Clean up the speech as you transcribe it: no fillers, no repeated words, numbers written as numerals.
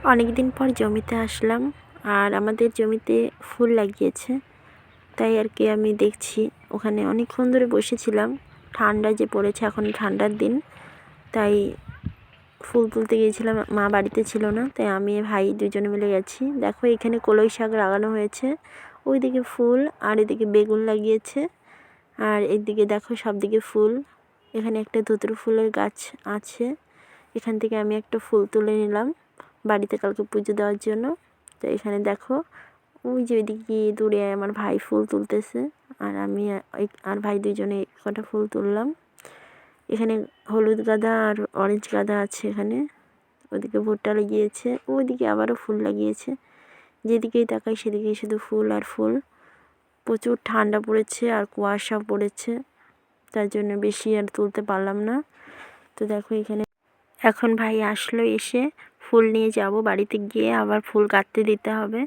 অনেক দিন পর জমিতে আসলাম, আর আমাদের জমিতে ফুল লাগিয়েছে, তাই আর কি আমি দেখছি। ওখানে অনেকক্ষণ ধরে বসেছিলাম, ঠান্ডা যে পড়েছে, এখন ঠান্ডার দিন, তাই ফুল তুলতে গিয়েছিলাম। মা বাড়িতে ছিল না, তাই আমি ভাই দুজনে মিলে গেছি। দেখো এখানে কলই শাক লাগানো হয়েছে, ওইদিকে ফুল, আর এদিকে বেগুন লাগিয়েছে, আর এদিকে দেখো সব দিকে ফুল। এখানে একটা ধুতরা ফুলের গাছ আছে, এখান থেকে আমি একটা ফুল তুলে নিলাম বাড়িতে কালকে পুজো দেওয়ার জন্য। তো এখানে দেখো ওই যে ওইদিকে দূরে আমার ভাই ফুল তুলতেছে, আর আমি আর ভাই দুজনে কটা ফুল তুললাম। এখানে হলুদ গাঁদা আর অরেঞ্জ গাঁদা আছে এখানে। ওদিকে ভুট্টা লাগিয়েছে, ওইদিকে আবারও ফুল লাগিয়েছে। যেদিকেই তাকাই সেদিকেই শুধু ফুল আর ফুল। প্রচুর ঠান্ডা পড়েছে আর কুয়াশা পড়েছে, তার জন্য বেশি আর তুলতে পারলাম না। তো দেখো এখানে এখন ভাই আসলো, এসে ফুল নিয়ে যাব, বাড়িতে গিয়ে আবার ফুল কাটতে দিতে হবে।